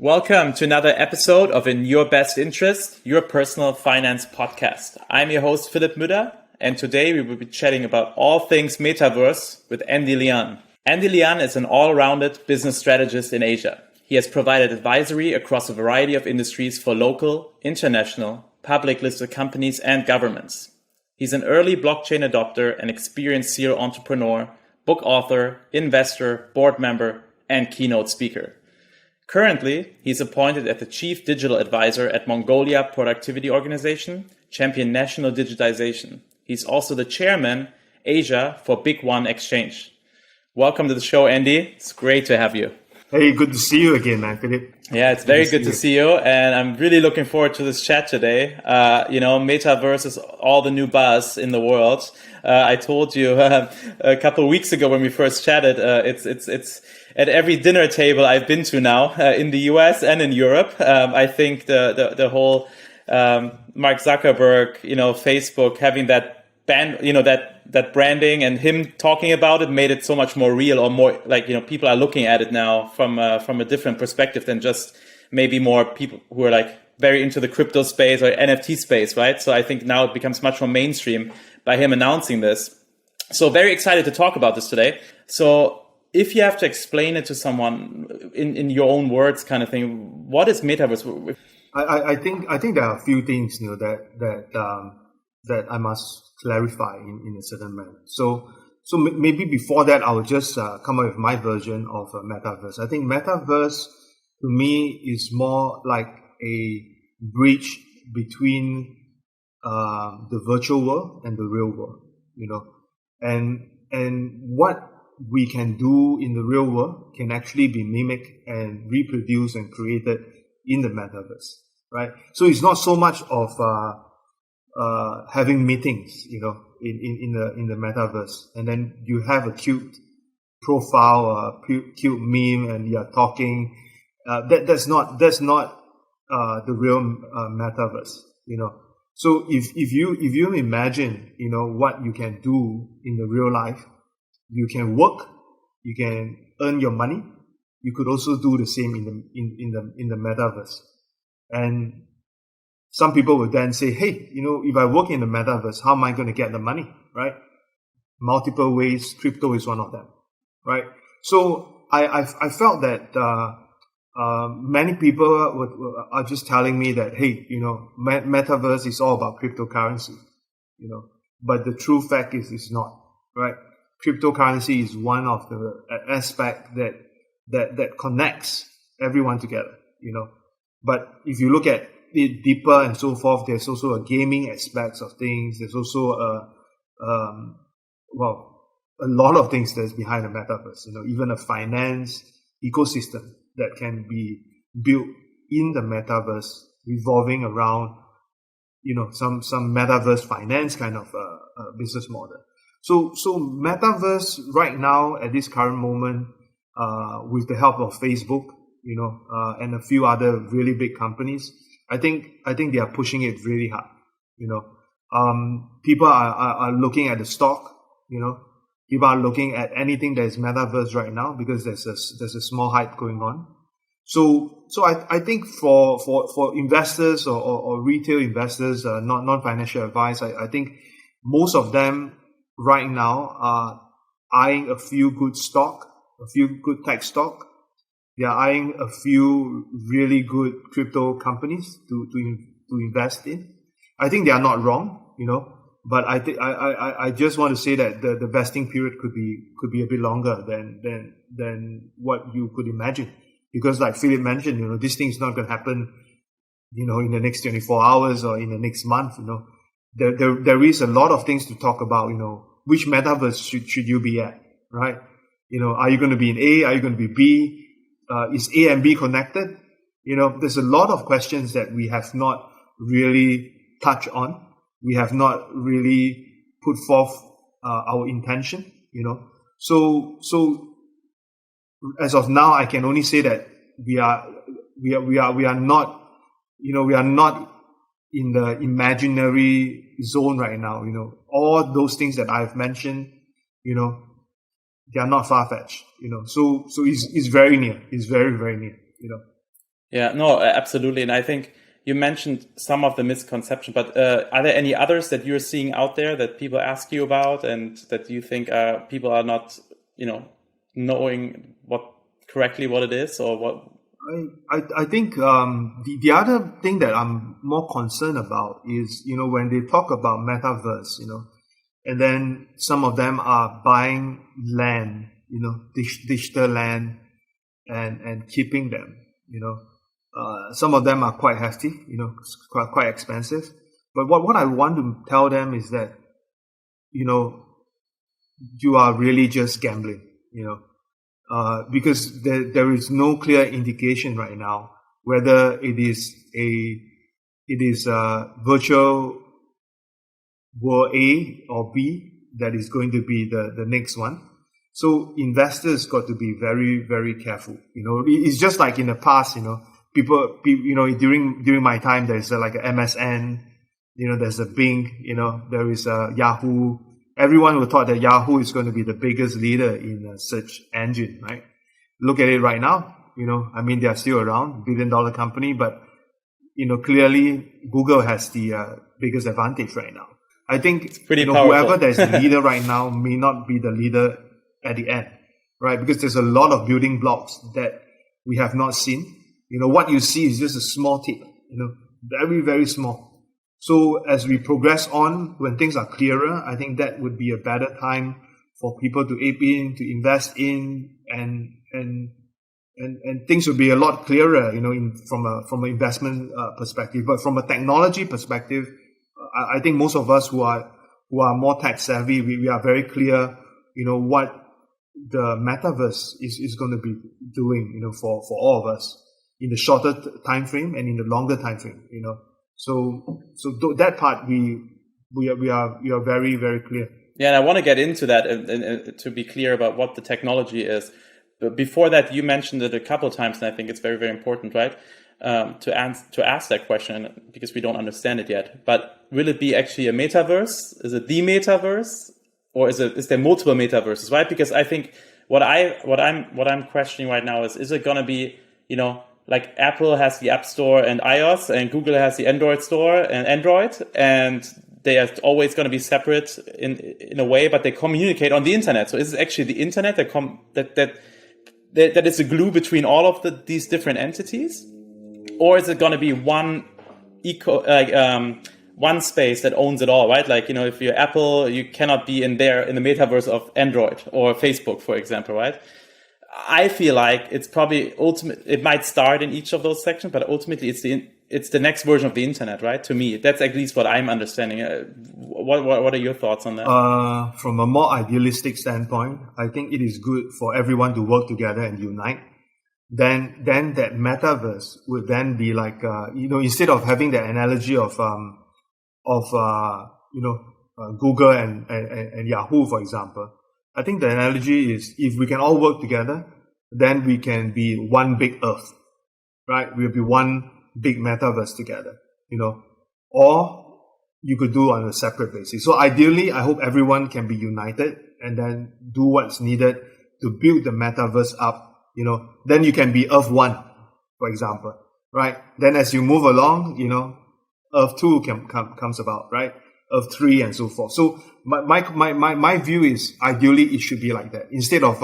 Welcome to another episode of In Your Best Interest, your personal finance podcast. I'm your host, Philipp Müller, and today we will be chatting about all things Metaverse with Anndy Lian. Anndy Lian is an all-rounded business strategist in Asia. He has provided advisory across a variety of industries for local, international, public listed companies and governments. He's an early blockchain adopter, an experienced serial entrepreneur, book author, investor, board member, and keynote speaker. Currently, he's appointed as the Chief Digital Advisor at Mongolia Productivity Organization, champion national digitization. He's also the chairman, Asia, for BigONE Exchange. Welcome to the show, Andy. It's great to have you. Hey, good to see you again, man. Philip. Yeah, it's very good to see you. And I'm really looking forward to this chat today. Metaverse is all the new buzz in the world. I told you a couple of weeks ago when we first chatted, it's at every dinner table I've been to now in the US and in Europe. I think the whole Mark Zuckerberg, Facebook having that that branding and him talking about it made it so much more real, or more like, people are looking at it now from a different perspective than just maybe more people who are like very into the crypto space or NFT space, right? So I think now it becomes much more mainstream by him announcing this. So very excited to talk about this today. So if you have to explain it to someone in your own words kind of thing, what is Metaverse? I think there are a few things that I must clarify in a certain manner. So maybe before that, I will just come up with my version of a Metaverse. I think Metaverse to me is more like a bridge between the virtual world and the real world, and what we can do in the real world can actually be mimicked and reproduced and created in the Metaverse, right? So it's not so much of having meetings, in the Metaverse, and then you have a cute profile, a cute meme, and you're talking. That's not the real Metaverse, So if you imagine, what you can do in the real life, you can work, you can earn your money. You could also do the same in the Metaverse, and some people would then say, hey, if I work in the Metaverse, how am I going to get the money, right? Multiple ways, crypto is one of them, right? So I felt that many people are just telling me that, hey, Metaverse is all about cryptocurrency, but the true fact is it's not, right? Cryptocurrency is one of the aspect that connects everyone together, But if you look at it deeper and so forth, there's also a gaming aspects of things. There's also a lot of things that's behind the Metaverse. Even a finance ecosystem that can be built in the Metaverse, revolving around some Metaverse finance kind of business model. So Metaverse right now at this current moment, with the help of Facebook, and a few other really big companies, I think they are pushing it really hard. People are looking at the stock. People are looking at anything that is Metaverse right now because there's a small hype going on. So I think for investors or retail investors, non-financial advice, I think most of them right now are eyeing a few good tech stock. They are eyeing a few really good crypto companies to invest in. I think they are not wrong, but I just want to say that the vesting period could be a bit longer than what you could imagine, because like Philip mentioned, this thing is not going to happen, in the next 24 hours or in the next month. There is a lot of things to talk about. Which Metaverse should you be at, right? Are you going to be in A? Are you going to be B? Is A and B connected? There's a lot of questions that we have not really touched on. We have not really put forth our intention. So as of now, I can only say that we are not, we are not in the imaginary zone right now. All those things that I've mentioned, they are not far-fetched, So it's very near. It's very, very near, Yeah, no, absolutely. And I think you mentioned some of the misconception, but are there any others that you're seeing out there that people ask you about and that you think people are not, knowing correctly what it is or what? I think the other thing that I'm more concerned about is, when they talk about metaverse, and then some of them are buying land, digital land, and keeping them, some of them are quite hefty, quite expensive. But what I want to tell them is that, you are really just gambling, because there is no clear indication right now whether it is virtual world A or B that is going to be the next one. So investors got to be very, very careful. It's just like in the past, people, during my time, there's like a MSN, there's a Bing, there is a Yahoo. Everyone would thought that Yahoo is going to be the biggest leader in a search engine, right? Look at it right now. They are still around, billion-dollar company, but, clearly Google has the biggest advantage right now. I think it's pretty powerful. Whoever that is the leader right now may not be the leader at the end, right? Because there's a lot of building blocks that we have not seen. What you see is just a small tip, very, very small. So as we progress on, when things are clearer, I think that would be a better time for people to ape in, to invest in, and things would be a lot clearer, from an investment perspective. But from a technology perspective, I think most of us who are more tech savvy, we are very clear, what the metaverse is going to be doing, for all of us in the shorter time frame and in the longer time frame, So that part we are very, very clear. Yeah, and I want to get into that and to be clear about what the technology is. But before that, you mentioned it a couple of times, and I think it's very, very important, right? To ask that question because we don't understand it yet. But will it be actually a metaverse? Is it the metaverse, or is there multiple metaverses? Right? Because I think what I'm questioning right now is it going to be, like Apple has the App Store and iOS, and Google has the Android Store and Android, and they are always going to be separate in a way, but they communicate on the internet. So is it actually the internet that is the glue between all of these different entities? Or is it going to be one one space that owns it all, right? Like, if you're Apple, you cannot be in the metaverse of Android or Facebook, for example, right? I feel like it's probably it might start in each of those sections, but ultimately it's the next version of the internet, right? To me, that's at least what I'm understanding. What are your thoughts on that? From a more idealistic standpoint, I think it is good for everyone to work together and unite. Then that metaverse would then be like, instead of having the analogy of Google and Yahoo, for example, I think the analogy is if we can all work together, then we can be one big Earth, right? We'll be one big metaverse together, or you could do on a separate basis. So ideally, I hope everyone can be united and then do what's needed to build the metaverse up. Then you can be Earth 1, for example, right? Then as you move along, Earth 2 comes about, right? Earth 3 and so forth. So my view is ideally it should be like that. Instead of,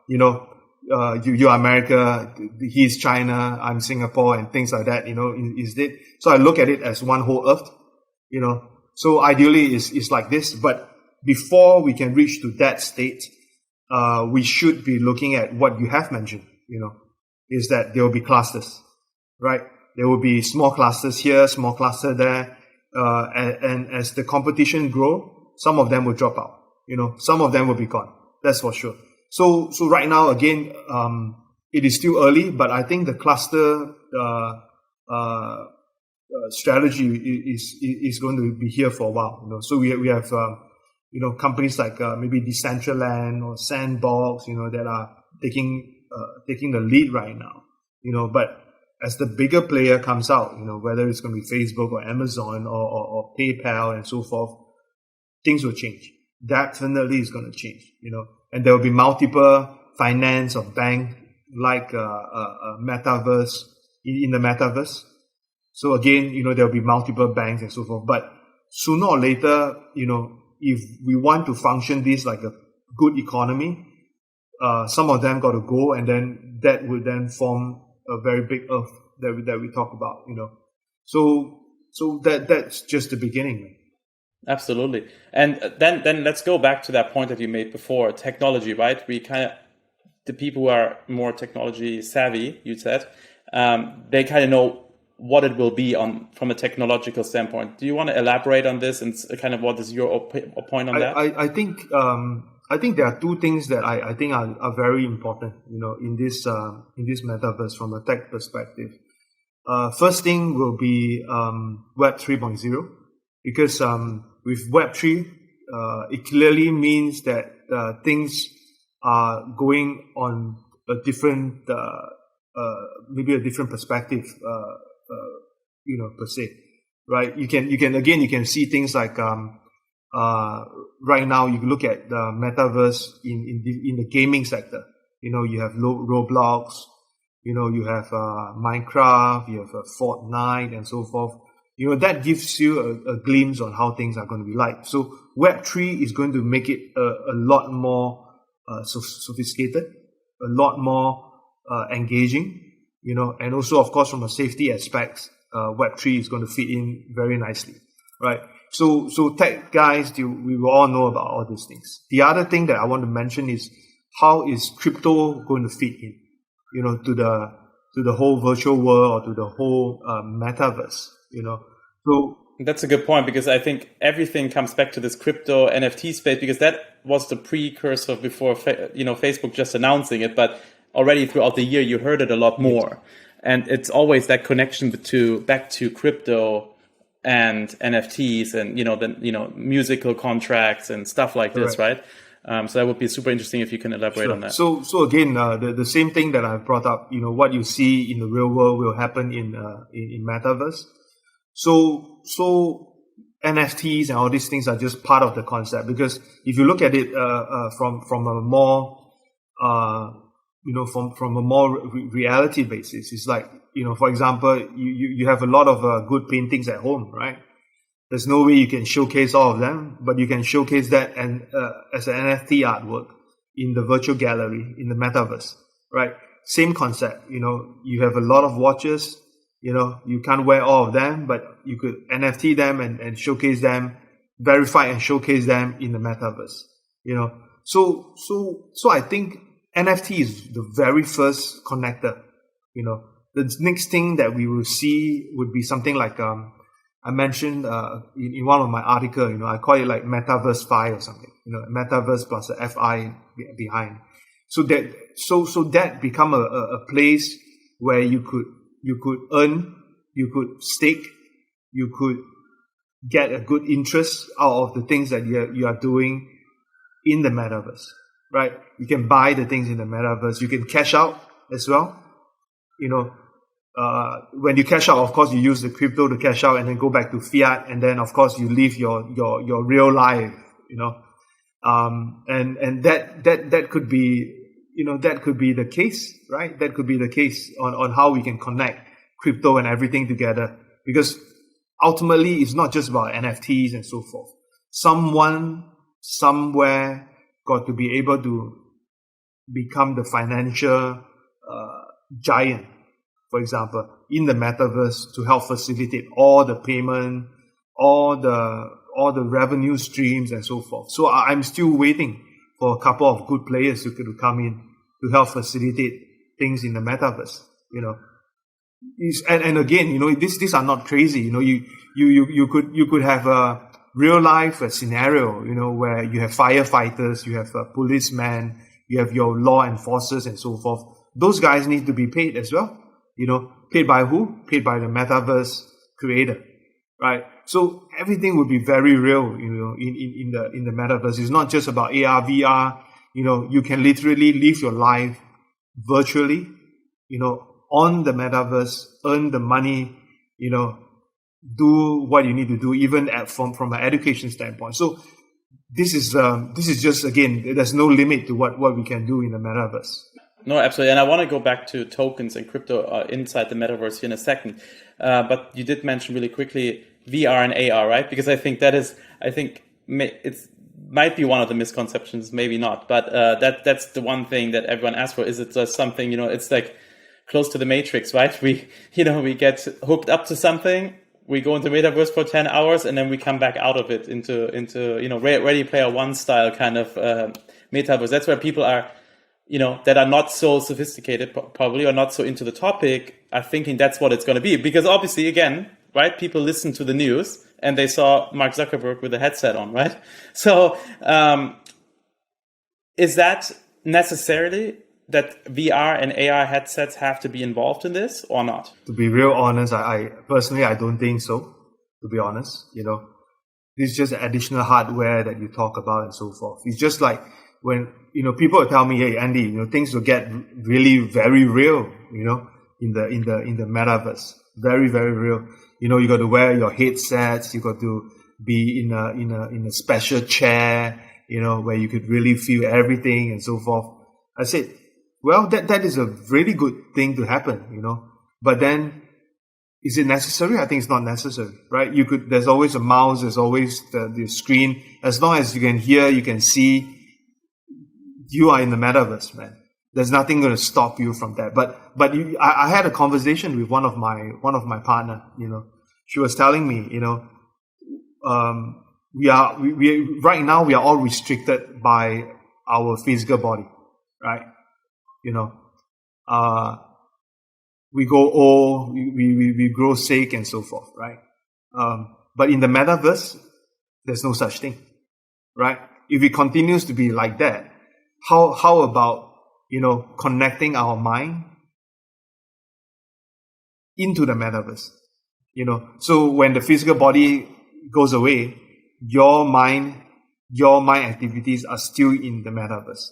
you're America, he's China, I'm Singapore and things like that, So I look at it as one whole Earth, So ideally it's like this. But before we can reach to that state, we should be looking at what you have mentioned, is that there will be clusters, right? There will be small clusters here, small cluster there. And as the competition grow, some of them will drop out, some of them will be gone. That's for sure. So right now, again, it is still early, but I think the cluster, strategy is going to be here for a while, So we have, companies like maybe Decentraland or Sandbox, that are taking the lead right now, But as the bigger player comes out, whether it's going to be Facebook or Amazon or PayPal and so forth, things will change. Definitely is going to change, And there will be multiple finance or bank like Metaverse in the metaverse. So again, there'll be multiple banks and so forth. But sooner or later, if we want to function this like a good economy, some of them got to go, and then that would then form a very big earth that we talk about, So that's just the beginning. Absolutely. And then let's go back to that point that you made before, technology, right? The people who are more technology savvy, you said, they kind of know what it will be from a technological standpoint. Do you want to elaborate on this and kind of what is your point on that? I think there are two things that I think are very important, in this metaverse from a tech perspective. First thing will be Web 3.0, because with Web 3, it clearly means that things are going on a different, maybe a different perspective, per se, right? You can see things like right now you look at the metaverse in the gaming sector. You have Roblox, you have Minecraft, you have Fortnite, and so forth. That gives you a glimpse on how things are going to be like. So Web3 is going to make it a lot more sophisticated, a lot more engaging, and also, of course, from a safety aspect, Web3 is going to fit in very nicely, right? So tech guys, we will all know about all these things. The other thing that I want to mention is how is crypto going to fit in, to the whole virtual world, or to the whole metaverse, So that's a good point, because I think everything comes back to this crypto NFT space, because that was the precursor before Facebook just announcing it, but already throughout the year you heard it a lot more, and it's always that connection back to crypto and NFTs and musical contracts and stuff like this, right? So that would be super interesting if you can elaborate on that. So again, the same thing that I've brought up, what you see in the real world will happen in metaverse. So NFTs and all these things are just part of the concept, because if you look at it from a more from a more reality basis, it's like, for example, you have a lot of good paintings at home, right? There's no way you can showcase all of them, but you can showcase that as an NFT artwork in the virtual gallery in the metaverse, right? Same concept. You have a lot of watches. You can't wear all of them, but you could NFT them and showcase them, verify and showcase them in the metaverse. So I think NFT is the very first connector. The next thing that we will see would be something like I mentioned in one of my articles, I call it like Metaverse Fi or something, Metaverse plus a FI behind. So that become a place where you could earn, you could stake, you could get a good interest out of the things that you are doing in the metaverse, right? You can buy the things in the metaverse. You can cash out as well. When you cash out, of course, you use the crypto to cash out and then go back to fiat, and then of course you live your real life, and that could be, that could be the case, right? That could be the case on how we can connect crypto and everything together, because ultimately it's not just about NFTs and so forth. Someone somewhere got to be able to become the financial giant, for example, in the metaverse, to help facilitate all the payment, all the revenue streams and so forth. So I'm still waiting for a couple of good players who could come in to help facilitate things in the metaverse. And again, these are not crazy. You could have a real life scenario, where you have firefighters, you have policemen, you have your law enforcers and so forth. Those guys need to be paid as well. Paid by who? Paid by the metaverse creator, right? So everything will be very real, in the metaverse. It's not just about AR, VR. You can literally live your life virtually, on the metaverse, earn the money, do what you need to do, even from an education standpoint. So this is just, again, there's no limit to what we can do in the metaverse. No, absolutely. And I want to go back to tokens and crypto inside the metaverse here in a second. But you did mention really quickly VR and AR, right? Because I think it's might be one of the misconceptions, maybe not. But that's the one thing that everyone asks for. Is it just something, it's like close to the Matrix, right? We get hooked up to something. We go into metaverse for 10 hours and then we come back out of it into Ready Player One style kind of metaverse. That's where people are, that are not so sophisticated probably or not so into the topic are thinking that's what it's going to be. Because obviously, again, right, people listen to the news and they saw Mark Zuckerberg with a headset on, right? So is that necessarily that VR and AR headsets have to be involved in this or not? To be real honest, I personally, I don't think so, to be honest. This is just additional hardware that you talk about and so forth. It's just like when, people tell me, hey, Andy, things will get really very real, in the metaverse. Very, very real. You got to wear your headsets, you got to be in a special chair, where you could really feel everything and so forth. I said, well, that is a really good thing to happen, But then, is it necessary? I think it's not necessary, right? There's always a mouse, there's always the screen. As long as you can hear, you can see, you are in the metaverse, man. There's nothing going to stop you from that. But I had a conversation with one of my partner, She was telling me, we right now we are all restricted by our physical body, right? We go old, we grow sick and so forth, right? But in the metaverse, there's no such thing, right? If it continues to be like that, how about, connecting our mind into the metaverse, So when the physical body goes away, your mind activities are still in the metaverse,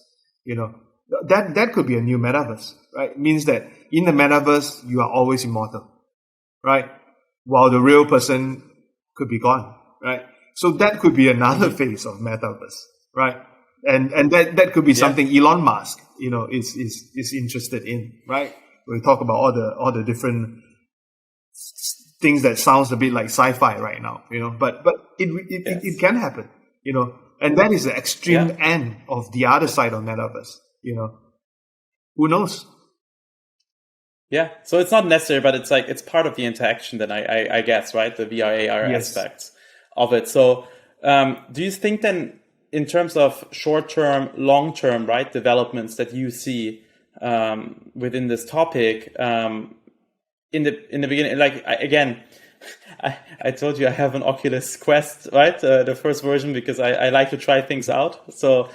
That could be a new metaverse, right? It means that in the metaverse, you are always immortal, right? While the real person could be gone, right? So that could be another phase of metaverse, right? And that could be something Elon Musk, is interested in, right? We talk about all the different things that sounds a bit like sci-fi right now, but it can happen, and that is the extreme end of the other side of metaverse. Who knows? Yeah, so it's not necessary, but it's like it's part of the interaction then, I guess, right? The VR AR aspects of it. So do you think then, in terms of short-term, long-term, right, developments that you see within this topic, in the beginning, like I told you I have an Oculus Quest, right? The first version, because I like to try things out. So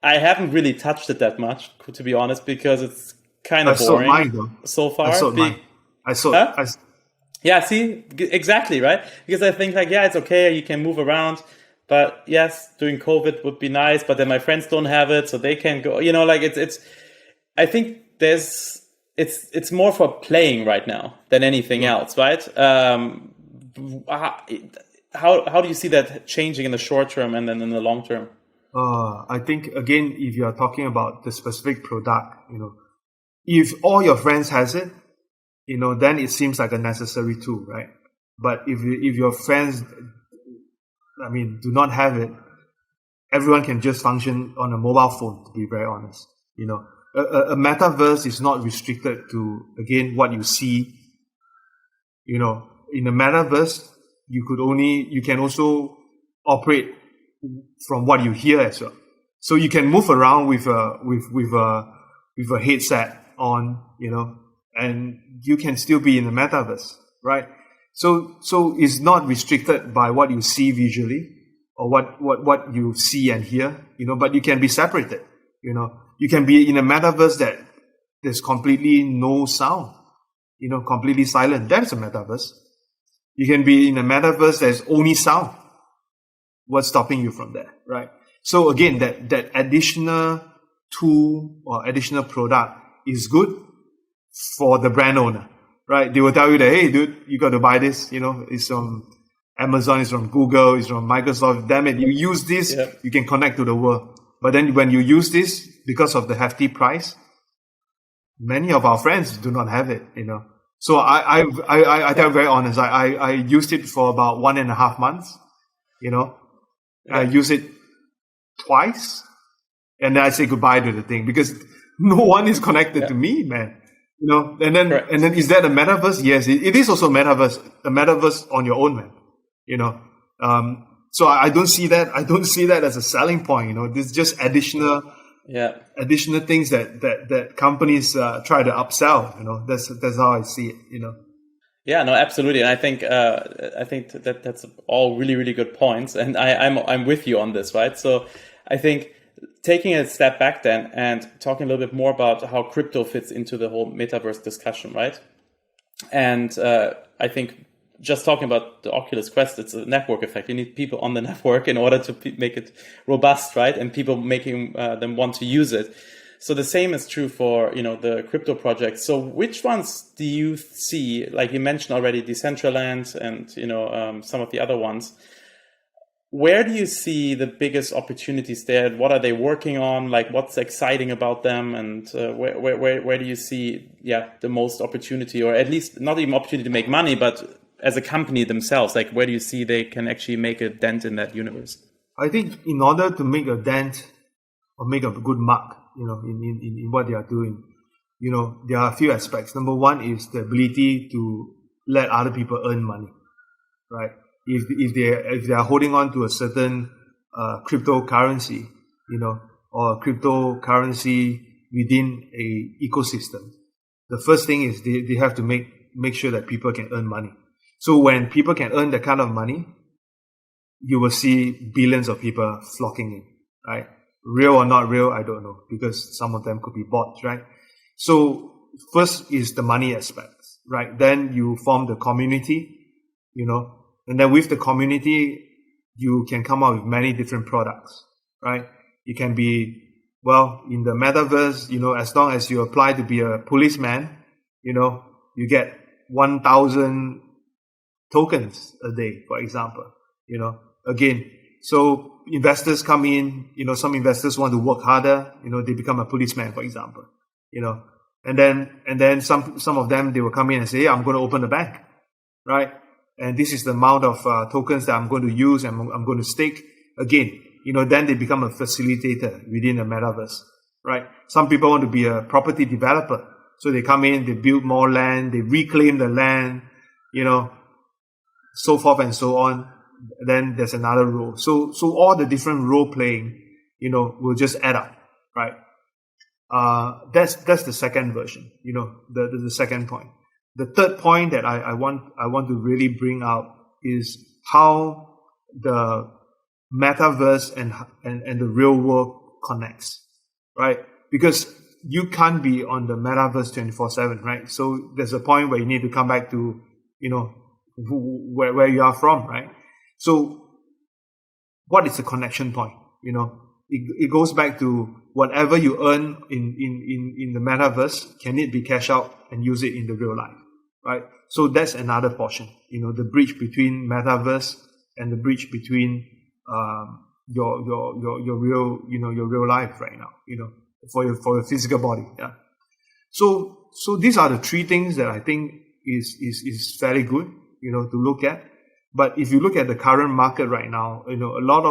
I haven't really touched it that much, to be honest, because it's kind of boring so far. Yeah, see, exactly, right? Because I think it's okay, you can move around, but yes, during COVID would be nice, but then my friends don't have it, so they can go, it's, I think it's more for playing right now than anything else, right? How do you see that changing in the short term and then in the long term? I think, again, if you are talking about the specific product, if all your friends has it, then it seems like a necessary tool, right? But if your friends, do not have it, everyone can just function on a mobile phone, to be very honest. A metaverse is not restricted to, again, what you see. In a metaverse, you can also operate from what you hear as well. So you can move around with a headset on, and you can still be in the metaverse, right? So it's not restricted by what you see visually or what you see and hear, but you can be separated, You can be in a metaverse that there's completely no sound, completely silent. That's a metaverse. You can be in a metaverse there's only sound. What's stopping you from that, right? So again, that additional tool or additional product is good for the brand owner, right? They will tell you that, hey, dude, you got to buy this. It's from Amazon, it's from Google, it's from Microsoft. Damn it, you use this, you can connect to the world. But then when you use this, because of the hefty price, Many of our friends do not have it, So I tell you very honest, I used it for about 1.5 months, I used it twice, and then I say goodbye to the thing because no one is connected to me, man. And then is that a metaverse? Yes, it is also a metaverse on your own, man. So I don't see that. I don't see that as a selling point. There's just additional things that companies try to upsell. That's how I see it. Yeah, no, absolutely. And I think that's all really, really good points. And I'm with you on this, right? So I think taking a step back then and talking a little bit more about how crypto fits into the whole metaverse discussion, right? And I think just talking about the Oculus Quest, it's a network effect. You need people on the network in order to make it robust, right? And people making them want to use it. So the same is true for, the crypto projects. So which ones do you see, like you mentioned already, Decentraland and, some of the other ones? Where do you see the biggest opportunities there? What are they working on? Like, what's exciting about them? And where do you see, the most opportunity, or at least not even opportunity to make money, but as a company themselves, like where do you see they can actually make a dent in that universe? I think in order to make a dent or make a good mark, in what they are doing, there are a few aspects. Number one is the ability to let other people earn money, right? If they are holding on to a certain cryptocurrency, or cryptocurrency within a ecosystem, the first thing is they have to make sure that people can earn money. So when people can earn that kind of money, you will see billions of people flocking in, right? Real or not real, I don't know, because some of them could be bots, right? So first is the money aspect, right? Then you form the community, and then with the community, you can come up with many different products, right? It can be, in the metaverse, as long as you apply to be a policeman, you get 1,000 tokens a day, for example, again. So investors come in, some investors want to work harder, they become a policeman, for example, and then some of them, they will come in and say, I'm going to open a bank, right? And this is the amount of tokens that I'm going to use and I'm going to stake. Again, then they become a facilitator within the metaverse, right? Some people want to be a property developer. So they come in, they build more land, they reclaim the land, so forth and so on. Then there's another role. So all the different role playing, will just add up, right? That's the second version, the second point. The third point that I want to really bring out is how the metaverse and the real world connects, right? Because you can't be on the metaverse 24/7, right? So there's a point where you need to come back to, where you are from, right? So what is the connection point? It goes back to whatever you earn in the metaverse, can it be cash out and use it in the real life, right? So that's another portion, the bridge between metaverse and the bridge between your real life right now, for your physical body. Yeah. So these are the three things that I think is fairly good, to look at. But if you look at the current market right now, a lot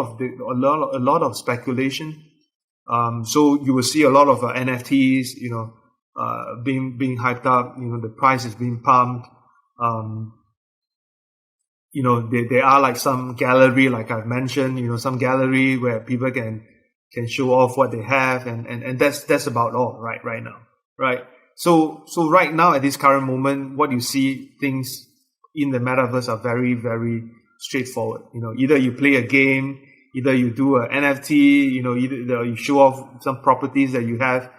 of speculation. So you will see a lot of NFTs, being hyped up. The price is being pumped. There are like some gallery, like I've mentioned, some gallery where people can show off what they have, and that's about all right now, right? So right now at this current moment, what you see things in the metaverse are very, very straightforward. Either you play a game, either you do an NFT, either you show off some properties that you have.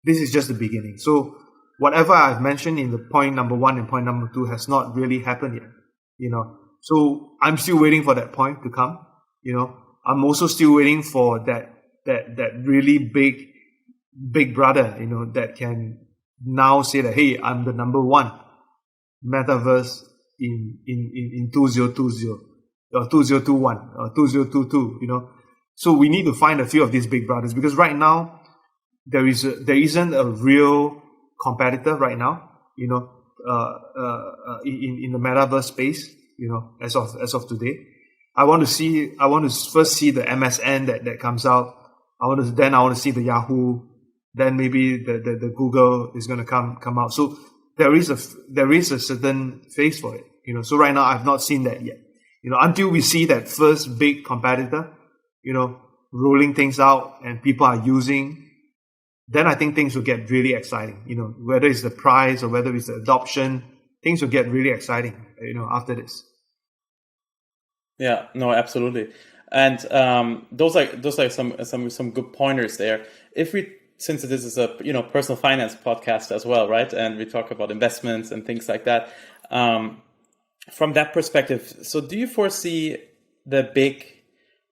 This is just the beginning. So whatever I've mentioned in the point number 1 and point number 2 has not really happened yet. So I'm still waiting for that point to come. I'm also still waiting for that really big brother, that can now say that, hey, I'm the number one metaverse in 2020 or 2021 or 2022, So we need to find a few of these big brothers, because right now there isn't a real competitor right now, in the metaverse space, as of today. I want to first see the MSN that comes out. I want to see the Yahoo, then maybe the Google is going to come out. So there is a certain phase for it, So right now I've not seen that yet, until we see that first big competitor, rolling things out and people are using, then I think things will get really exciting. Whether it's the price or whether it's the adoption, things will get really exciting, after this. Yeah, no, absolutely. And those are some good pointers there. Since this is a personal finance podcast as well, right? And we talk about investments and things like that. From that perspective, so do you foresee the big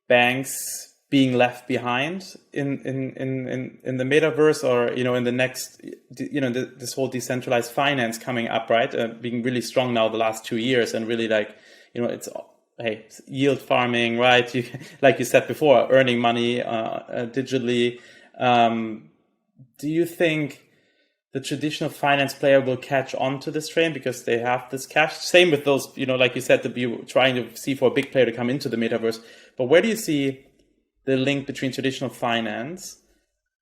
banks being left behind in the metaverse, or in the next, this whole decentralized finance coming up, right? Being really strong now the last 2 years, and really it's yield farming, right? Like you said before, earning money digitally. Do you think the traditional finance player will catch on to this train because they have this cash? Same with those, like you said, to be trying to see for a big player to come into the metaverse. But where do you see the link between traditional finance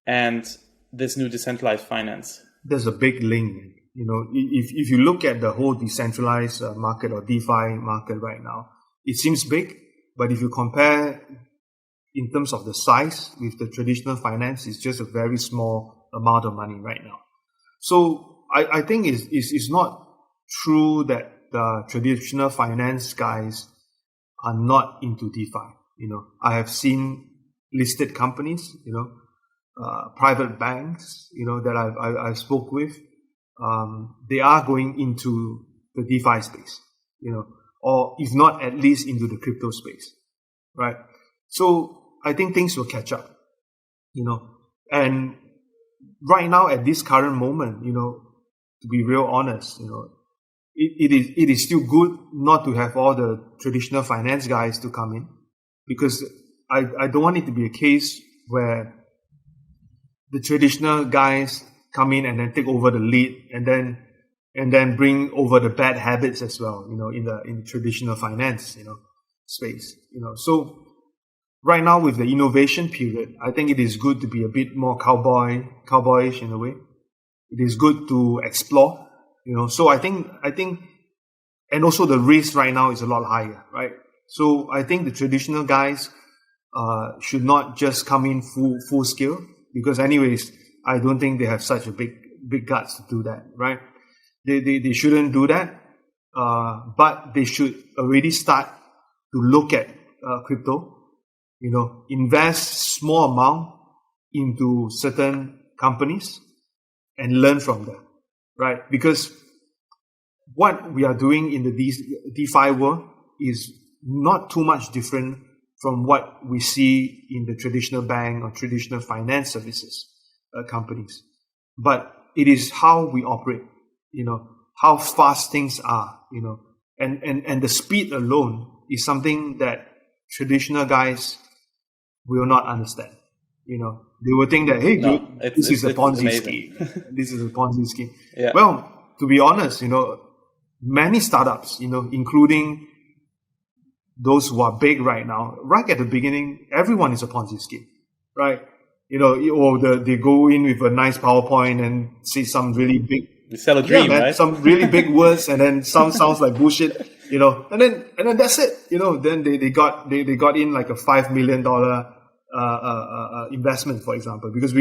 and this new decentralized finance? There's a big link. If you look at the whole decentralized market or DeFi market right now, it seems big, but if you compare in terms of the size with the traditional finance, it's just a very small amount of money right now. So I think it's not true that the traditional finance guys are not into DeFi. I have seen listed companies, private banks, that I've spoke with. They are going into the DeFi space, or if not, at least into the crypto space, right? So I think things will catch up, and right now at this current moment, to be real honest, it is still good not to have all the traditional finance guys to come in, because I don't want it to be a case where the traditional guys come in and then take over the lead and then bring over the bad habits as well, in the traditional finance, space, So right now with the innovation period, I think it is good to be a bit more cowboyish in a way. It is good to explore, So I think, and also the risk right now is a lot higher, right? So I think the traditional guys should not just come in full scale, because anyways, I don't think they have such a big guts to do that, right? They shouldn't do that, but they should already start to look at crypto, invest small amount into certain companies and learn from them, right? Because what we are doing in the DeFi world is not too much different from what we see in the traditional bank or traditional finance services companies. But it is how we operate, how fast things are, and the speed alone is something that traditional guys will not understand. They will think that, hey, this is a Ponzi scheme. This is a Ponzi scheme. Yeah. Well, to be honest, many startups, including those who are big right now, right at the beginning, everyone is a Ponzi scheme, right? Or they go in with a nice PowerPoint and say some really big, they sell a dream, right? Some really big words, and then some sounds like bullshit, and then that's it, then they got in like a $5 million investment, for example, because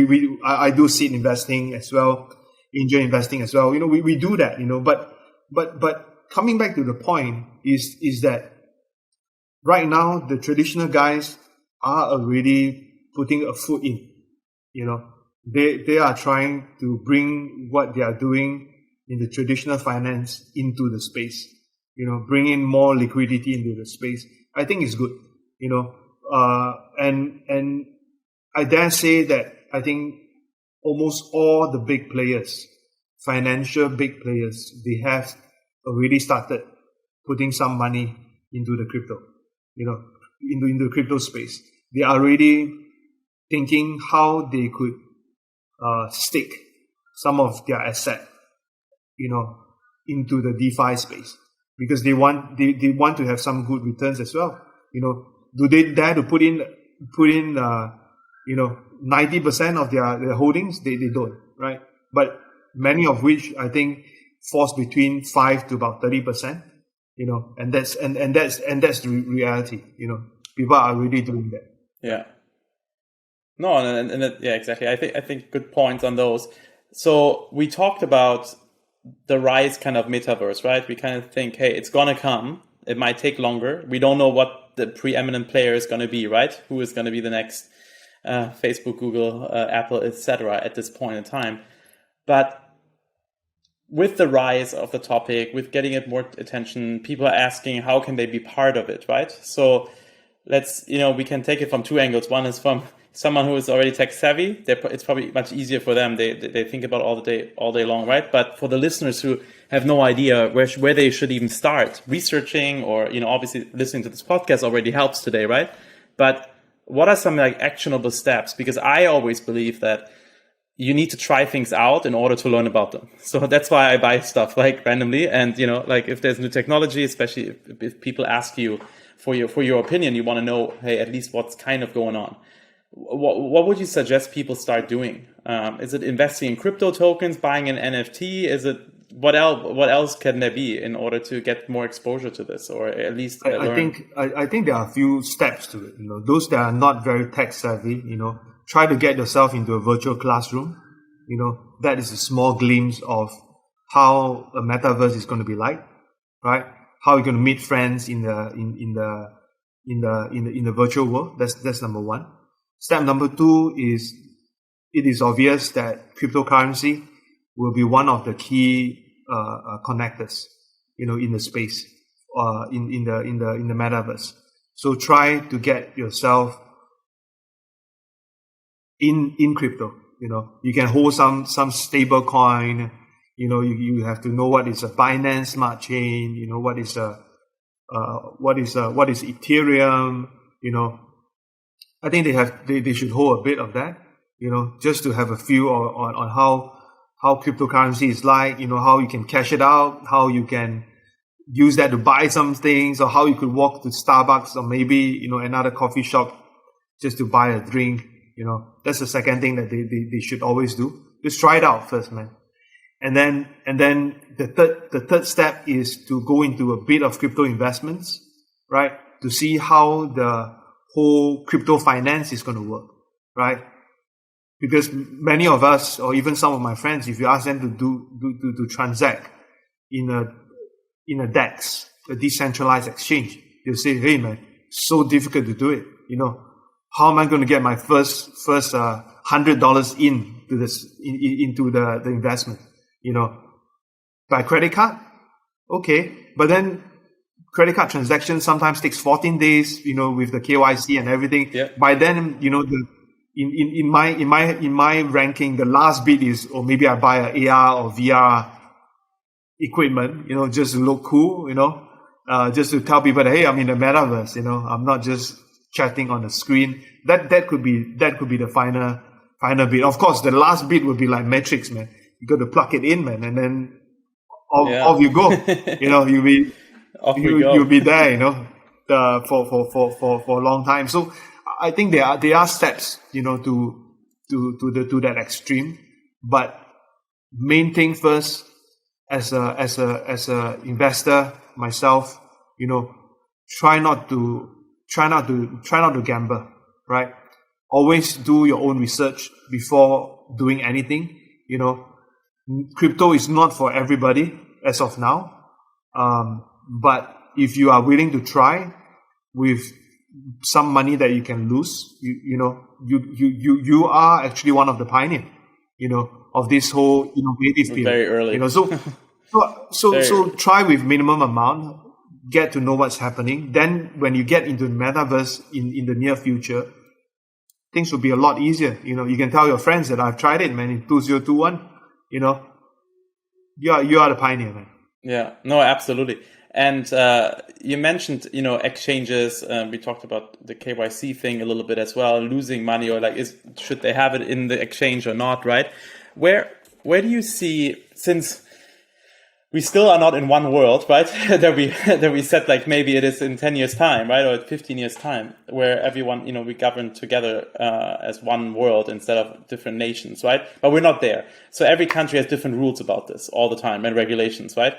I do seed investing as well, angel investing as well, we do that, but coming back to the point is that right now the traditional guys are already putting a foot in, they are trying to bring what they are doing in the traditional finance into the space, bring in more liquidity into the space. I think it's good, and I dare say that I think almost all the big players, financial big players, they have already started putting some money into the crypto, into the crypto space. They are already thinking how they could stake some of their asset, into the DeFi space, because they want to have some good returns as well. Do they dare to put in 90% of their holdings? They don't, right? But many of which I think falls between 5 to about 30%, and that's the reality. People are really doing that. Yeah. No, yeah, exactly. I think good points on those. So we talked about the rise kind of metaverse, right? We kind of think, hey, it's gonna come. It might take longer. We don't know what the preeminent player is going to be, right? Who is going to be the next Facebook, Google, Apple, etc. at this point in time. But with the rise of the topic, with getting it more attention, people are asking how can they be part of it, right? So we can take it from two angles. One is from someone who is already tech savvy. It's probably much easier for them. They think about all day long, right? But for the listeners who have no idea where they should even start researching, or obviously listening to this podcast already helps today, right? But what are some actionable steps? Because I always believe that you need to try things out in order to learn about them. So that's why I buy stuff randomly. And if there's new technology, especially if people ask you for your opinion, you want to know, hey, at least what's kind of going on. What would you suggest people start doing? Is it investing in crypto tokens, buying an NFT? Is it what else can there be in order to get more exposure to this, or at least learn? I think there are a few steps to it. Those that are not very tech savvy, try to get yourself into a virtual classroom. That is a small glimpse of how a metaverse is going to be like, right? How you're going to meet friends in the virtual world. That's number one. Step number two is, it is obvious that cryptocurrency will be one of the key connectors, in the space, in the metaverse. So try to get yourself in crypto. You can hold some stable coin. You have to know what is a Binance Smart Chain. What is Ethereum. I think they should hold a bit of that. Just to have a feel on how cryptocurrency is like. How you can cash it out, how you can use that to buy some things, or how you could walk to Starbucks or maybe another coffee shop just to buy a drink. That's the second thing that they should always do. Just try it out first, man. And then the third step is to go into a bit of crypto investments, right? To see how the whole crypto finance is going to work, right? Because many of us, or even some of my friends, if you ask them to transact in a DEX, a decentralized exchange, they'll say, "Hey, man, it's so difficult to do it. How am I going to get my first $100 into the investment? By credit card? Okay, but then credit card transaction sometimes takes 14 days, with the KYC and everything. Yeah. By then, in my ranking, the last bit is, or maybe I buy a AR or VR equipment, just to look cool, just to tell people that, hey, I'm in the metaverse, I'm not just chatting on the screen. That could be the final bit. Of course, the last bit would be like Matrix, man. You got to plug it in, man, and then off you go. You'll be there, for a long time. So I think there are steps, to that extreme. But main thing first, as a investor myself, try not to gamble, right? Always do your own research before doing anything. Crypto is not for everybody as of now. But if you are willing to try with some money that you can lose, you are actually one of the pioneers, of this whole innovative period. Very early. So try with minimum amount, get to know what's happening. Then when you get into the metaverse in the near future, things will be a lot easier. You can tell your friends that I've tried it, man, in 2021. You are the pioneer, man. Yeah, no, absolutely. And you mentioned, exchanges. We talked about the KYC thing a little bit as well, losing money, or should they have it in the exchange or not, right? Where where do you see, since we still are not in one world, right? that we said like maybe it is in 10 years time, right? Or 15 years time, where everyone, we govern together as one world instead of different nations, right? But we're not there. So every country has different rules about this all the time and regulations, right?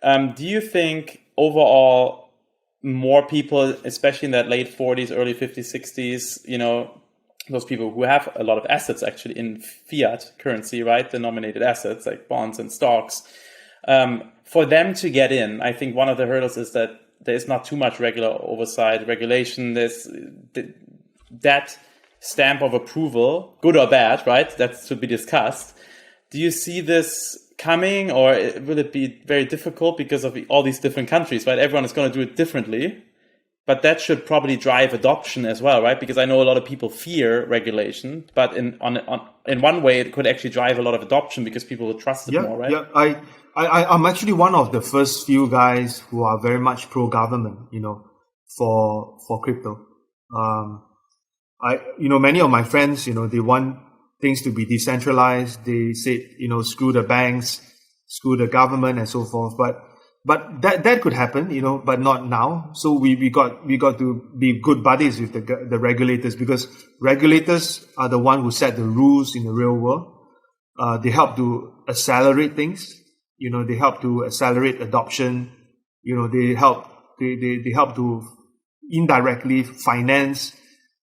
Do you think overall more people, especially in that late 40s, early 50s, 60s, those people who have a lot of assets actually in fiat currency, right? Denominated assets like bonds and stocks, for them to get in, I think one of the hurdles is that there's not too much regular oversight, regulation. There's that stamp of approval, good or bad, right? That should be discussed. Do you see this coming, or will it be very difficult because of all these different countries, right? Everyone is going to do it differently, but that should probably drive adoption as well, right? Because I know a lot of people fear regulation, but in one way, it could actually drive a lot of adoption because people will trust it more, right? Yeah, I'm actually one of the first few guys who are very much pro-government, for crypto. Many of my friends, they want things to be decentralized. They said, screw the banks, screw the government, and so forth. But that could happen, but not now. So we got to be good buddies with the regulators, because regulators are the one who set the rules in the real world. They help to accelerate things. They help to accelerate adoption. They help to indirectly finance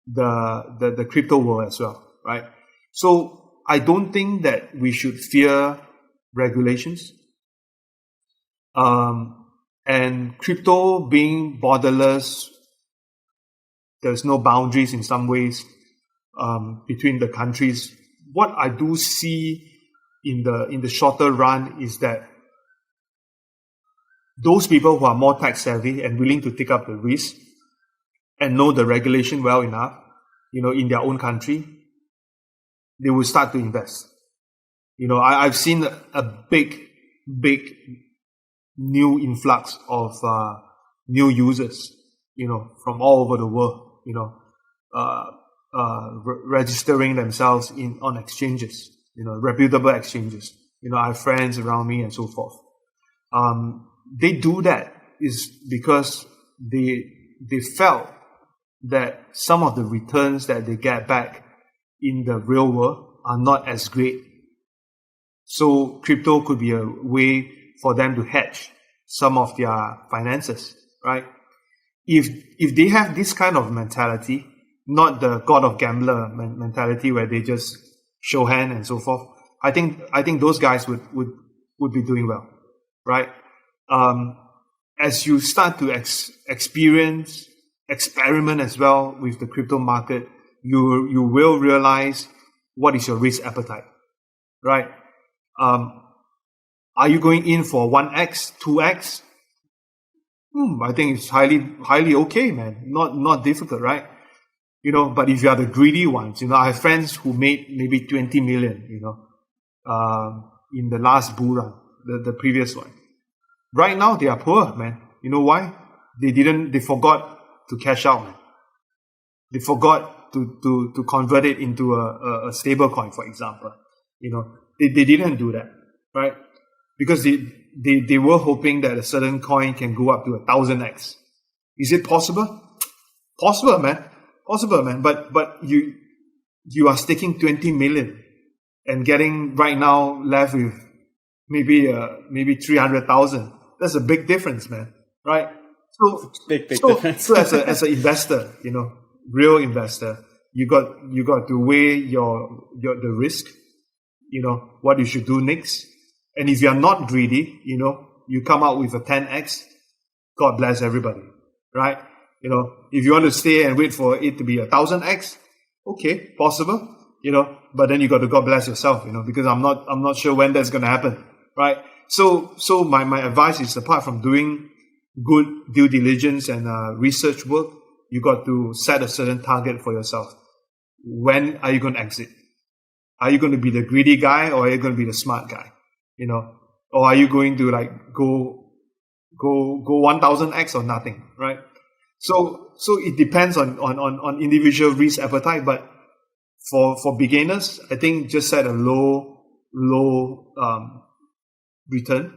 the crypto world as well, right? So I don't think that we should fear regulations. And crypto being borderless, there's no boundaries in some ways between the countries. What I do see in the shorter run is that those people who are more tech savvy and willing to take up the risk and know the regulation well enough, in their own country, they will start to invest. I've seen a big new influx of new users, from all over the world, registering themselves on exchanges, reputable exchanges. I have friends around me and so forth. They do that is because they felt that some of the returns that they get back in the real world are not as great. So crypto could be a way for them to hedge some of their finances, right? If they have this kind of mentality, not the God of Gambler mentality where they just show hand and so forth, I think those guys would be doing well, right? As you start to experiment as well with the crypto market, you will realize what is your risk appetite, right? Are you going in for 1x, 2x? I think it's highly okay, man. Not difficult, right? But if you are the greedy ones, I have friends who made maybe 20 million, in the last bull run, the previous one. Right now, they are poor, man. You know why? They forgot to cash out, man. They forgot to convert it into a stable coin, for example. They didn't do that, right? Because they were hoping that a certain coin can go up to 1,000x. Is it possible? Possible, man. But you are staking 20 million and getting right now left with maybe 300,000. That's a big difference, man. Right? So big difference. So as an investor, real investor, you got to weigh the risk. What you should do next. And if you're not greedy, you come out with a 10x, God bless everybody, right? If you want to stay and wait for it to be 1,000x, okay, possible, but then you got to God bless yourself, because I'm not sure when that's going to happen, right? So my advice is, apart from doing good due diligence and research work, you got to set a certain target for yourself. When are you going to exit? Are you going to be the greedy guy, or are you going to be the smart guy? Or are you going to go 1,000x or nothing, right? So it depends on individual risk appetite, but for beginners, I think just set a low low return,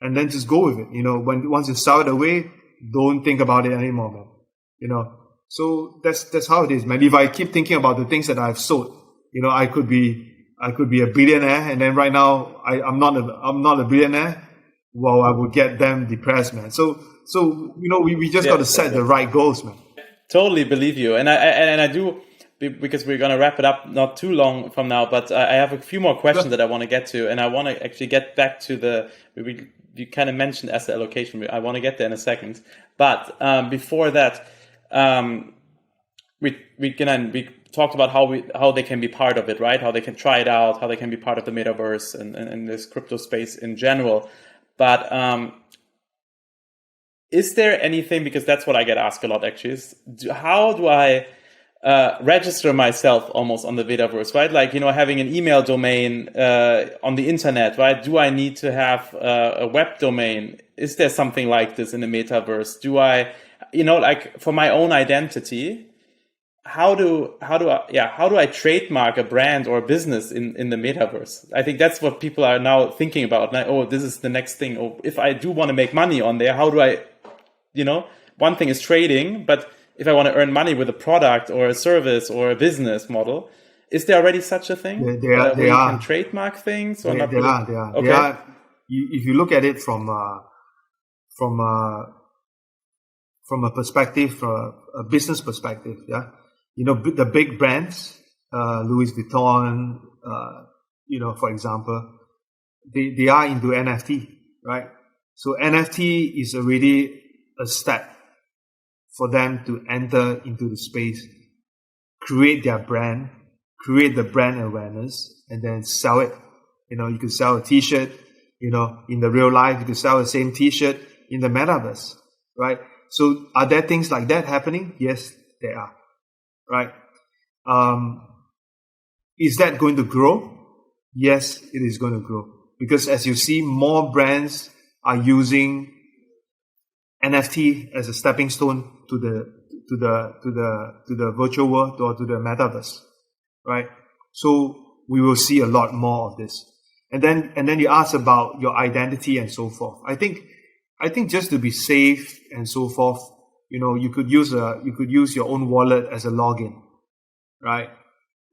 and then just go with it. Once you sell it away, don't think about it anymore, man. So that's how it is, man. If I keep thinking about the things that I've sold, I could be a billionaire, and then right now I'm not a billionaire. Well, I would get them depressed, man. So we just got to set the right goals, man. Totally believe you, and I do, because we're gonna wrap it up not too long from now. But I have a few more questions that I want to get to, and I want to actually get back to you kind of mentioned asset allocation. I want to get there in a second, but before that, we talked about how they can be part of it, right? How they can try it out, how they can be part of the metaverse and this crypto space in general. But is there anything, because that's what I get asked a lot actually, how do I register myself almost on the metaverse, right? Like, having an email domain on the internet, right? Do I need to have a web domain? Is there something like this in the metaverse? Do I, like for my own identity, how do I trademark a brand or a business in the metaverse? I think that's what people are now thinking about. Like, oh, this is the next thing. Oh, if I do want to make money on there, how do I, one thing is trading, but if I want to earn money with a product or a service or a business model, is there already such a thing? Where you can trademark things? Or not? They are. Okay. If you look at it from a perspective, a business perspective, the big brands, Louis Vuitton, for example, they are into NFT, right? So NFT is already a step for them to enter into the space, create their brand, create the brand awareness, and then sell it. You could sell a t-shirt, in the real life, you could sell the same t-shirt in the metaverse, right? So are there things like that happening? Yes, there are, right? Is that going to grow? Yes, it is going to grow. Because as you see, more brands are using NFT as a stepping stone to the virtual world or to the metaverse, right? So we will see a lot more of this. And then you ask about your identity and so forth. I think just to be safe and so forth, you could use your own wallet as a login, right?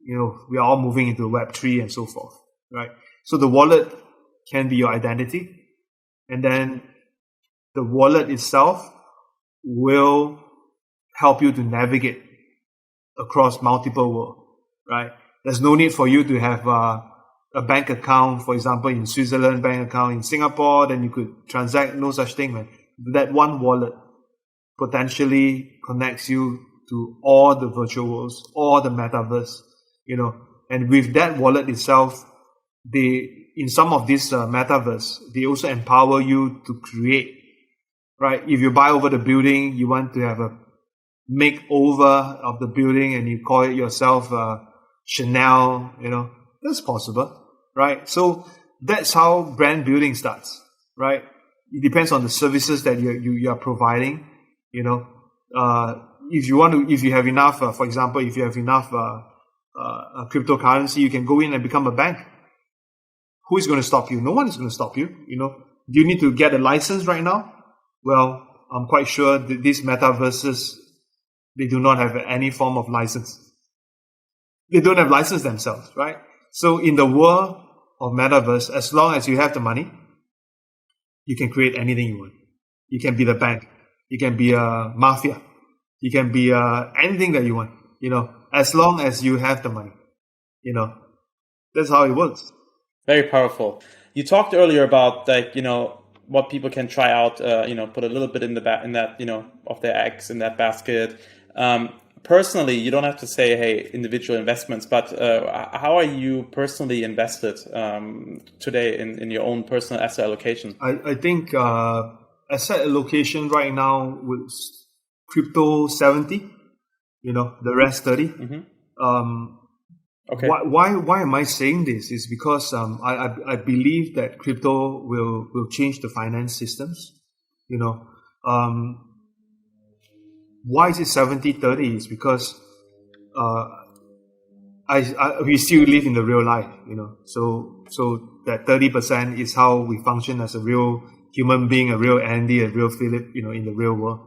We are all moving into Web3 and so forth, right? So the wallet can be your identity, and then the wallet itself will help you to navigate across multiple worlds, right? There's no need for you to have a bank account, for example, in Switzerland, bank account in Singapore, then you could transact. No such thing, man. That one wallet potentially connects you to all the virtual worlds, all the metaverse, and with that wallet itself, in some of these metaverse, they also empower you to create, right? If you buy over the building, you want to have a makeover of the building and you call it yourself Chanel, that's possible, right? So that's how brand building starts, right? It depends on the services that you are providing, if you have enough, for example, if you have enough cryptocurrency, you can go in and become a bank. Who is going to stop you? No one is going to stop you. Do you need to get a license right now? Well, I'm quite sure that these metaverses, they do not have any form of license. They don't have license themselves, right? So in the world of metaverse, as long as you have the money, you can create anything you want. You can be the bank. You can be a mafia. You can be anything that you want, as long as you have the money, that's how it works. Very powerful. You talked earlier about what people can try out, put a little bit in of their eggs in that basket. Personally, you don't have to say, hey, individual investments, but how are you personally invested today in your own personal asset allocation? I think asset allocation right now with crypto 70, the rest 30. Mm-hmm. Okay. Why am I saying this? Is because I believe that crypto will change the finance systems. Why is it 70-30? Is because we still live in the real life, so that 30% is how we function as a real human being, a real Andy, a real Philip, in the real world.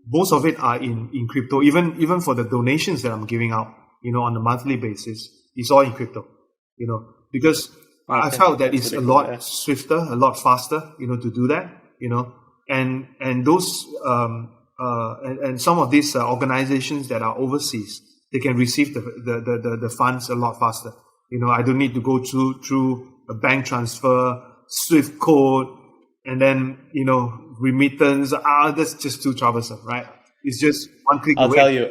Most of it are in crypto. Even for the donations that I'm giving out, on a monthly basis, it's all in crypto. Because I felt that it's a lot swifter, a lot faster, to do that. And those and some of these organizations that are overseas, they can receive the funds a lot faster. I don't need to go through a bank transfer, SWIFT code, and then remittance. That's just too troublesome, right? It's just one click away. I'll tell you,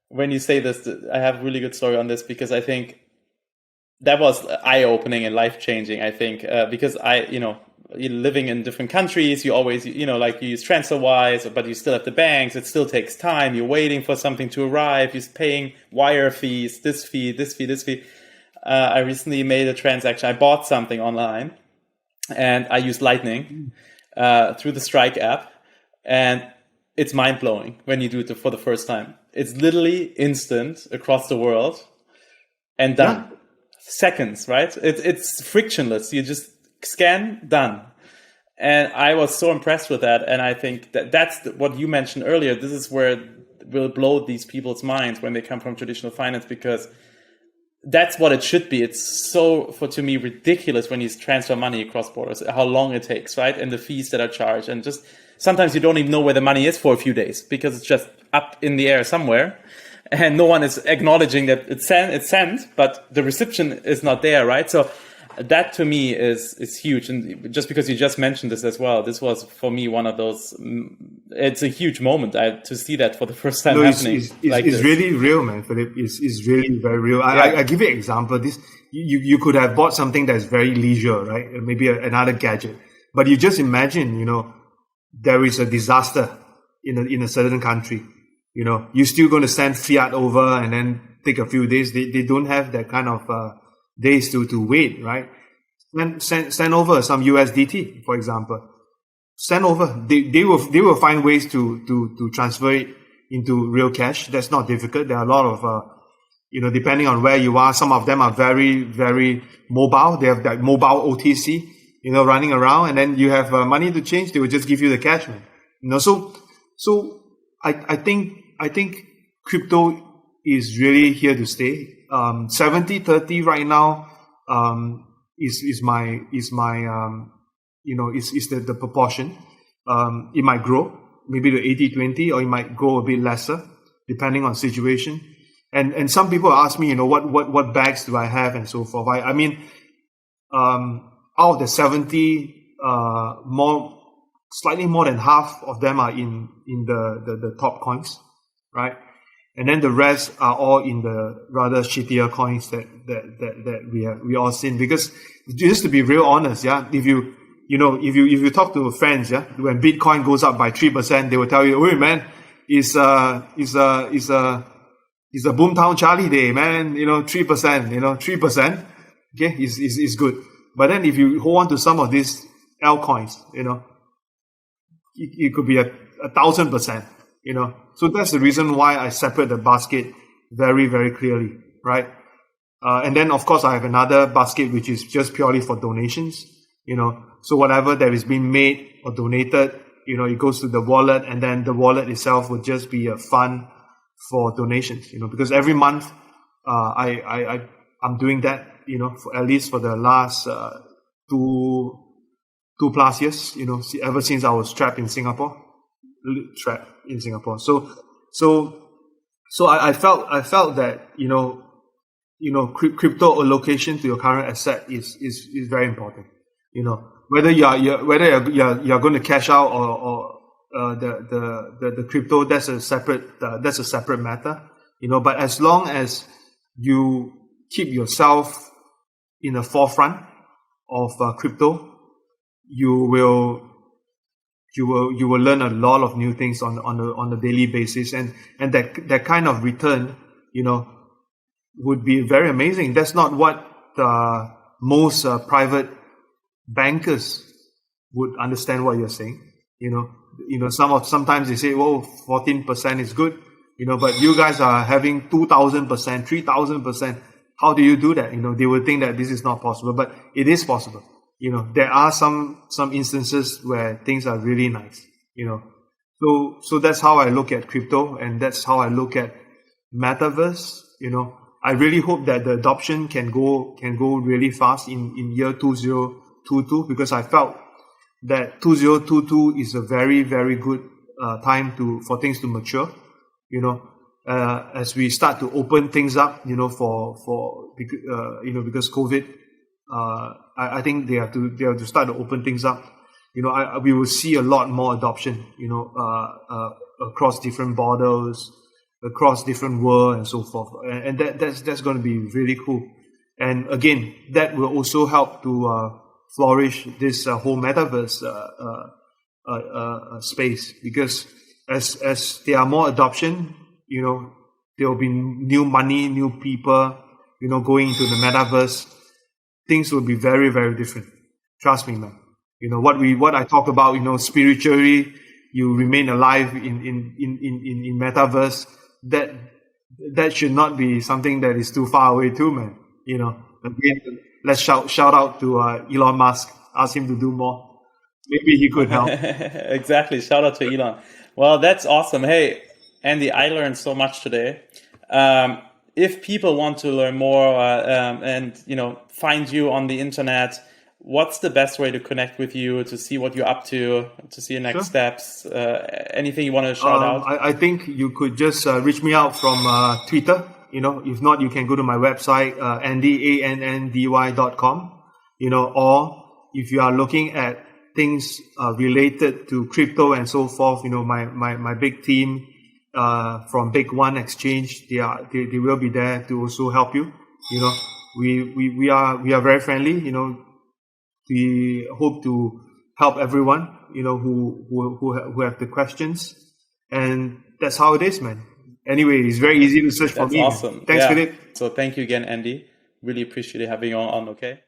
when you say this, I have a really good story on this, because I think that was eye-opening and life-changing, I think, because you're living in different countries, you always, you use TransferWise, but you still have the banks, it still takes time, you're waiting for something to arrive, you're paying wire fees, this fee. I recently made a transaction, I bought something online, and I used Lightning through the Strike app, and it's mind-blowing when you do it for the first time. It's literally instant across the world, and done. Yeah. Seconds, right? It's frictionless. You just scan, done. And I was so impressed with that. And I think that's what you mentioned earlier. This is where it will blow these people's minds when they come from traditional finance, because that's what it should be. It's so, to me, ridiculous when you transfer money across borders, how long it takes, right? And the fees that are charged. And just sometimes you don't even know where the money is for a few days, because it's just up in the air somewhere. And no one is acknowledging that it's sent, but the reception is not there, right? So that to me is huge. And just because you just mentioned this as well, this was for me one of those. It's a huge moment to see that for the first time happening. It's really real, man, Philip. It's really very real. I give you an example. This you could have bought something that's very leisure, right? Maybe another gadget, but you just imagine, there is a disaster in a certain country. You're still going to send fiat over and then take a few days. They don't have that kind of days to wait, right? Send over some USDT, for example. Send over. They will find ways to transfer it into real cash. That's not difficult. There are a lot of depending on where you are. Some of them are very, very mobile. They have that mobile OTC, running around, and then you have money to change. They will just give you the cash, man. So I think crypto is really here to stay. 70-30 right now is the proportion. It might grow maybe to 80-20, or it might go a bit lesser depending on situation. And some people ask me, what bags do I have and so forth. I mean, out of the 70, slightly more than half of them are in the top coins, right? And then the rest are all in the rather shittier coins that we all seen. Because just to be real honest, if you talk to friends, when Bitcoin goes up by 3%, they will tell you, "Wait, man, it's a boomtown Charlie day, man. 3%, 3%, okay, is good." But then if you hold on to some of these altcoins, it could be 1,000%, So that's the reason why I separate the basket very, very clearly, right? And then, of course, I have another basket which is just purely for donations, So whatever that is being made or donated, it goes to the wallet, and then the wallet itself would just be a fund for donations, because every month I'm doing that, at least for the last 2+ years, ever since I was trapped in Singapore. So I felt that crypto allocation to your current asset is very important. Whether you're going to cash out or the crypto, that's a separate matter. But as long as you keep yourself in the forefront of crypto, you will learn a lot of new things on a daily basis, and that kind of return, would be very amazing. That's not what most private bankers would understand what you're saying. Sometimes they say, "Oh, 14% is good." but you guys are having 2,000%, 3,000%. How do you do that? They would think that this is not possible, but it is possible. There are some instances where things are really nice, So that's how I look at crypto, and that's how I look at Metaverse. I really hope that the adoption can go really fast in year 2022, because I felt that 2022 is a very, very good time for things to mature. As we start to open things up, because COVID, I think they have to start to open things up. We will see a lot more adoption, across different borders, across different world, and so forth. And that's going to be really cool. And again, that will also help to flourish this whole Metaverse space, because as there are more adoption, there will be new money, new people, going into the Metaverse. Things will be very, very different. Trust me, man. What I talk about, spiritually, you remain alive in Metaverse. That should not be something that is too far away too, man. Again, let's shout out to Elon Musk. Ask him to do more. Maybe he could help. Exactly. Shout out to Elon. Well, that's awesome. Hey, Andy, I learned so much today. If people want to learn more and find you on the internet, what's the best way to connect with you, to see what you're up to see your next steps? Anything you want to shout out? I think you could just reach me out from Twitter. If not, you can go to my website, andy.com. Or if you are looking at things related to crypto and so forth, my big team from BigONE Exchange, they will be there to also help you. We are very friendly. We hope to help everyone, who have the questions, and that's how it is, man. Anyway, it's very easy to search for me. That's awesome. Thanks, Philip. So thank you again, Andy. Really appreciate having you on. Okay.